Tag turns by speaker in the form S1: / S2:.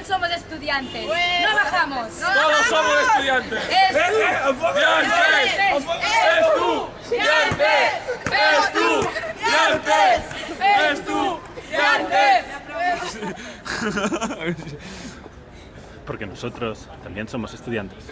S1: también somos estudiantes. No bajamos.
S2: Todos somos estudiantes.
S3: Porque nosotros también somos estudiantes.